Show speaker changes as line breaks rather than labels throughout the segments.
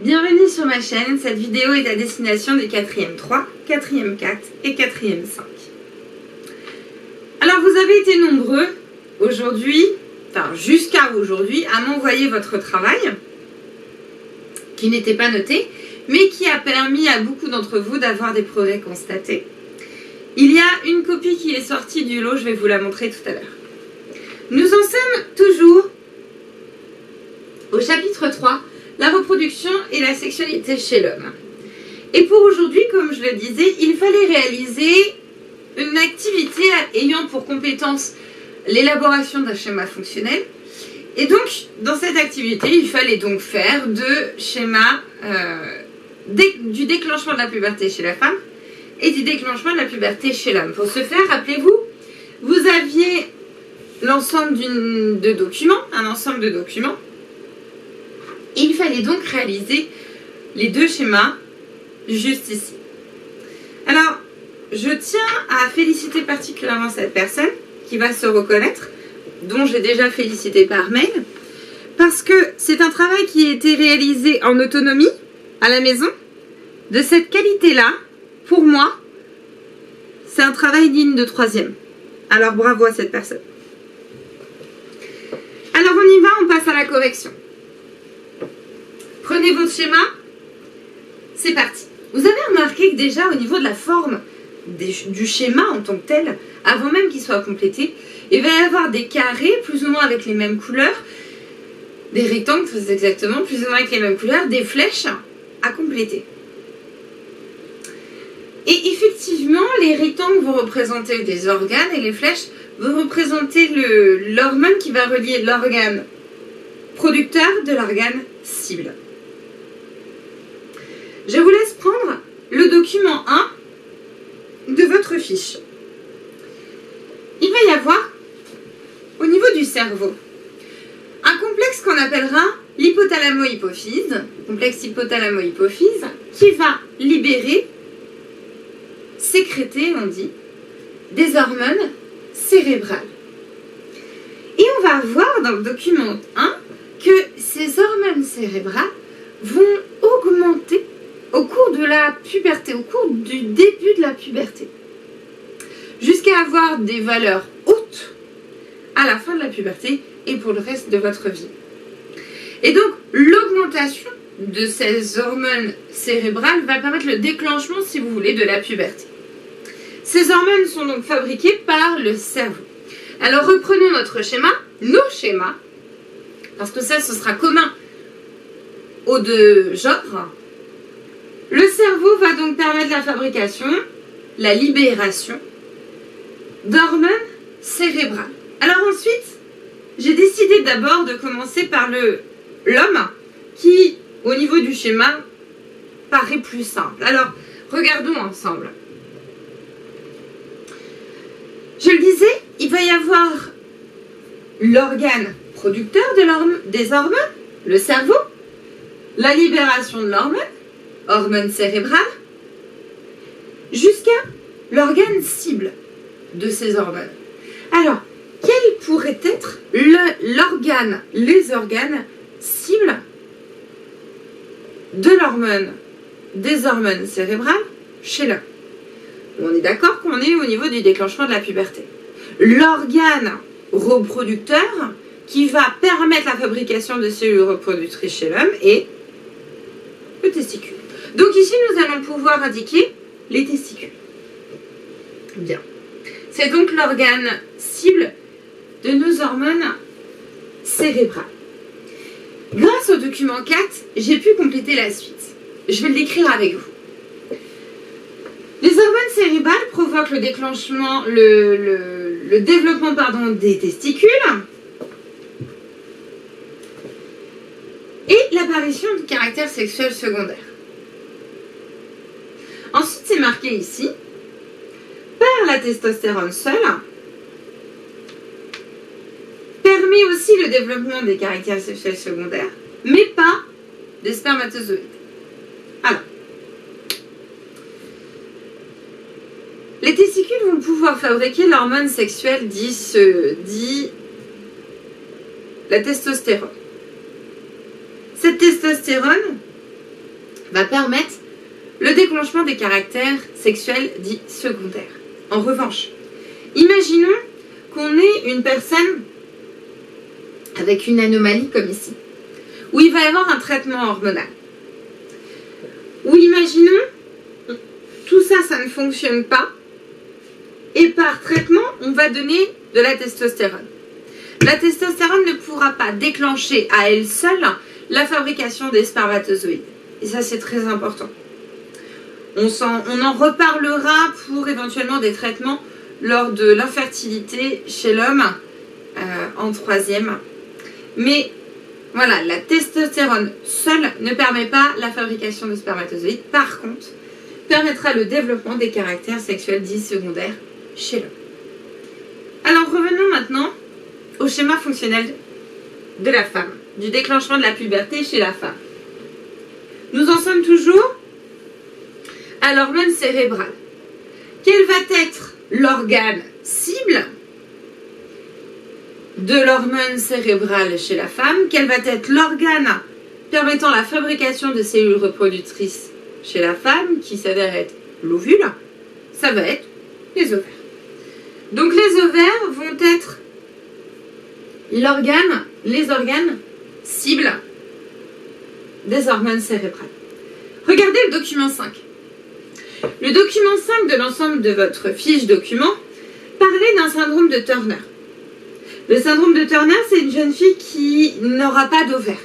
Bienvenue sur ma chaîne, cette vidéo est à destination des 4e 3, 4e 4 et 4e 5. Alors vous avez été nombreux aujourd'hui, enfin jusqu'à aujourd'hui, à m'envoyer votre travail, qui n'était pas noté, mais qui a permis à beaucoup d'entre vous d'avoir des progrès constatés. Il y a une copie qui est sortie du lot, je vais vous la montrer tout à l'heure. Nous en sommes toujours au chapitre 3, la reproduction et la sexualité chez l'homme. Et pour aujourd'hui, comme je le disais, il fallait réaliser une activité ayant pour compétence l'élaboration d'un schéma fonctionnel. Et donc, dans cette activité, il fallait donc faire du déclenchement de la puberté chez la femme et du déclenchement de la puberté chez l'homme. Pour ce faire, rappelez-vous, vous aviez l'ensemble de documents, un ensemble de documents. Il fallait donc réaliser les deux schémas juste ici. Alors, je tiens à féliciter particulièrement cette personne qui va se reconnaître, dont j'ai déjà félicité par mail, parce que c'est un travail qui a été réalisé en autonomie, à la maison, de cette qualité-là. Pour moi, c'est un travail digne de 3e. Alors, bravo à cette personne. Alors, on y va, on passe à la correction. Prenez votre schéma, c'est parti. Vous avez remarqué que déjà au niveau de la forme du schéma en tant que tel, avant même qu'il soit complété, il va y avoir des carrés plus ou moins avec les mêmes couleurs, des rectangles très exactement, plus ou moins avec les mêmes couleurs, des flèches à compléter. Et effectivement, les rectangles vont représenter des organes et les flèches vont représenter l'hormone qui va relier l'organe producteur de l'organe cible. Je vous laisse prendre le document 1 de votre fiche. Il va y avoir, au niveau du cerveau, un complexe qu'on appellera l'hypothalamo-hypophyse, complexe hypothalamo-hypophyse, qui va libérer, sécréter, on dit, des hormones cérébrales. Et on va voir dans le document 1 que ces hormones cérébrales vont augmenter au cours de la puberté, au cours du début de la puberté, jusqu'à avoir des valeurs hautes à la fin de la puberté et pour le reste de votre vie. Et donc, l'augmentation de ces hormones cérébrales va permettre le déclenchement, si vous voulez, de la puberté. Ces hormones sont donc fabriquées par le cerveau. Alors, reprenons notre schéma, nos schémas, parce que ça, ce sera commun aux deux genres. Le cerveau va donc permettre la fabrication, la libération d'hormones cérébrales. Alors ensuite, j'ai décidé d'abord de commencer par l'homme qui, au niveau du schéma, paraît plus simple. Alors, regardons ensemble. Je le disais, il va y avoir l'organe producteur des hormones, le cerveau, la libération de l'hormone, hormones cérébrales, jusqu'à l'organe cible de ces hormones. Alors, quel pourrait être les organes cibles de l'hormone, des hormones cérébrales chez l'homme? On est d'accord qu'on est au niveau du déclenchement de la puberté. L'organe reproducteur qui va permettre la fabrication de cellules reproductrices chez l'homme est le testicule. Donc ici, nous allons pouvoir indiquer les testicules. Bien. C'est donc l'organe cible de nos hormones cérébrales. Grâce au document 4, j'ai pu compléter la suite. Je vais l'écrire avec vous. Les hormones cérébrales provoquent le déclenchement, le développement des testicules et l'apparition de caractère sexuel secondaire. Ensuite, c'est marqué ici, par la testostérone seule, permet aussi le développement des caractères sexuels secondaires, mais pas des spermatozoïdes. Alors, les testicules vont pouvoir fabriquer l'hormone sexuelle dit la testostérone. Cette testostérone va permettre le déclenchement des caractères sexuels dits secondaires. En revanche, imaginons qu'on ait une personne avec une anomalie comme ici, où il va y avoir un traitement hormonal. Ou imaginons, tout ça, ça ne fonctionne pas, et par traitement, on va donner de la testostérone. La testostérone ne pourra pas déclencher à elle seule la fabrication des spermatozoïdes. Et ça, c'est très important. On en reparlera pour éventuellement des traitements lors de l'infertilité chez l'homme en 3e. Mais voilà, la testostérone seule ne permet pas la fabrication de spermatozoïdes. Par contre, permettra le développement des caractères sexuels dits secondaires chez l'homme. Alors revenons maintenant au schéma fonctionnel de la femme, du déclenchement de la puberté chez la femme. Nous en sommes toujours à l'hormone cérébrale. Quel va être l'organe cible de l'hormone cérébrale chez la femme? Quel va être l'organe permettant la fabrication de cellules reproductrices chez la femme, qui s'avère être l'ovule? Ça va être les ovaires. Donc les ovaires vont être les organes cibles des hormones cérébrales. Regardez le document 5. Le document 5 de l'ensemble de votre fiche document parlait d'un syndrome de Turner. Le syndrome de Turner, c'est une jeune fille qui n'aura pas d'ovaires.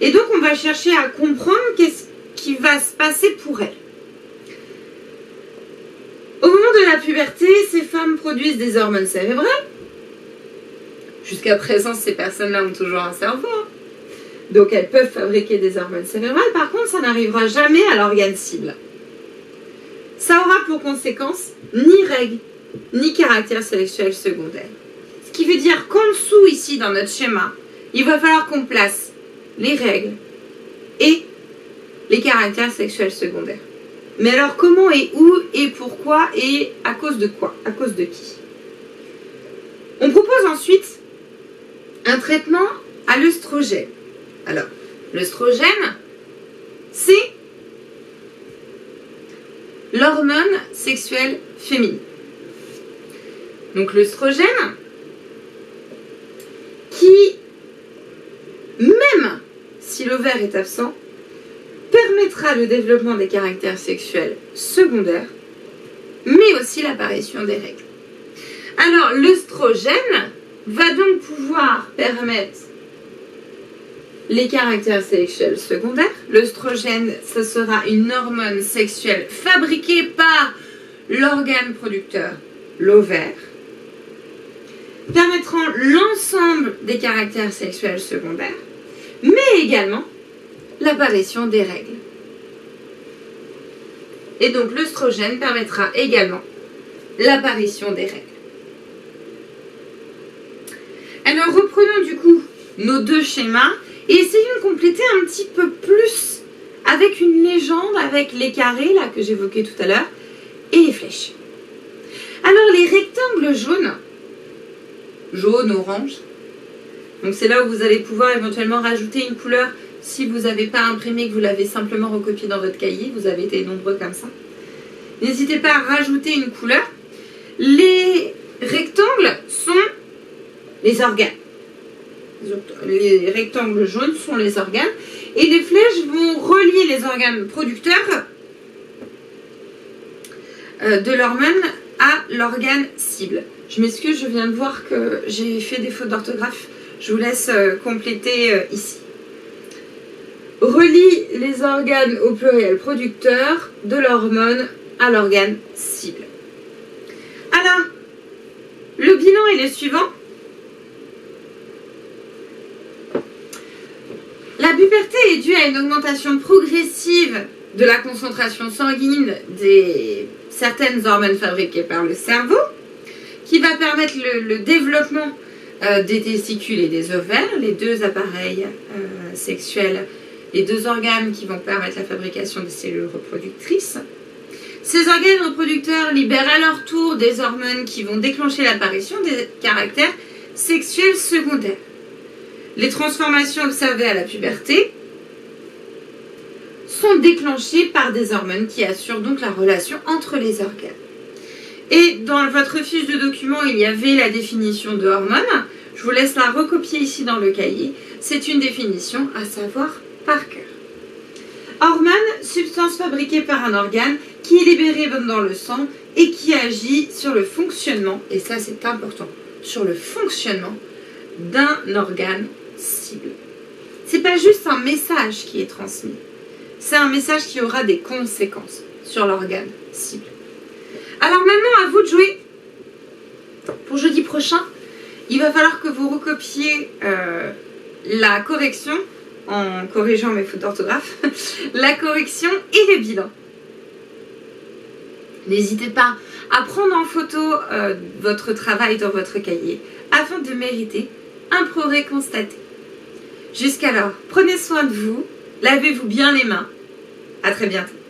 Et donc, on va chercher à comprendre qu'est-ce qui va se passer pour elle. Au moment de la puberté, ces femmes produisent des hormones cérébrales. Jusqu'à présent, ces personnes-là ont toujours un cerveau. Donc, elles peuvent fabriquer des hormones cérébrales. Par contre, ça n'arrivera jamais à l'organe cible. Ça aura pour conséquence ni règles, ni caractère sexuel secondaire. Ce qui veut dire qu'en dessous, ici, dans notre schéma, il va falloir qu'on place les règles et les caractères sexuels secondaires. Mais alors, comment et où et pourquoi et à cause de quoi? À cause de qui? On propose ensuite un traitement à l'œstrogène. Alors, l'œstrogène, c'est l'hormone sexuelle féminine. Donc l'œstrogène, qui, même si l'ovaire est absent, permettra le développement des caractères sexuels secondaires, mais aussi l'apparition des règles. Alors l'œstrogène va donc pouvoir permettre les caractères sexuels secondaires. L'œstrogène, ce sera une hormone sexuelle fabriquée par l'organe producteur, l'ovaire, permettront l'ensemble des caractères sexuels secondaires, mais également l'apparition des règles. Et donc l'œstrogène permettra également l'apparition des règles. Alors reprenons du coup nos deux schémas et essayons de compléter un petit peu plus avec une légende, avec les carrés là que j'évoquais tout à l'heure et les flèches. Alors les rectangles jaunes, orange, donc c'est là où vous allez pouvoir éventuellement rajouter une couleur si vous n'avez pas imprimé, que vous l'avez simplement recopié dans votre cahier, vous avez été nombreux comme ça. N'hésitez pas à rajouter une couleur. Les rectangles sont les organes. Les rectangles jaunes sont les organes et les flèches vont relier les organes producteurs de l'hormone à l'organe cible. Je m'excuse, je viens de voir que j'ai fait des fautes d'orthographe. Je vous laisse compléter ici. Relie les organes au pluriel producteur de l'hormone à l'organe cible. Alors, le bilan est le suivant. La puberté est due à une augmentation progressive de la concentration sanguine des certaines hormones fabriquées par le cerveau, qui va permettre le développement des testicules et des ovaires, les deux appareils sexuels, les deux organes qui vont permettre la fabrication des cellules reproductrices. Ces organes reproducteurs libèrent à leur tour des hormones qui vont déclencher l'apparition des caractères sexuels secondaires. Les transformations observées à la puberté sont déclenchées par des hormones qui assurent donc la relation entre les organes. Et dans votre fiche de document, il y avait la définition de hormones. Je vous laisse la recopier ici dans le cahier. C'est une définition à savoir par cœur. Hormone, substance fabriquée par un organe qui est libérée dans le sang et qui agit sur le fonctionnement, et ça c'est important, sur le fonctionnement d'un organe cible. C'est pas juste un message qui est transmis, c'est un message qui aura des conséquences sur l'organe cible. Alors maintenant, à vous de jouer. Pour jeudi prochain, il va falloir que vous recopiez la correction, en corrigeant mes fautes d'orthographe, la correction et le bilan. N'hésitez pas à prendre en photo votre travail dans votre cahier afin de mériter un progrès constaté. Jusqu'alors, prenez soin de vous, lavez-vous bien les mains. À très bientôt.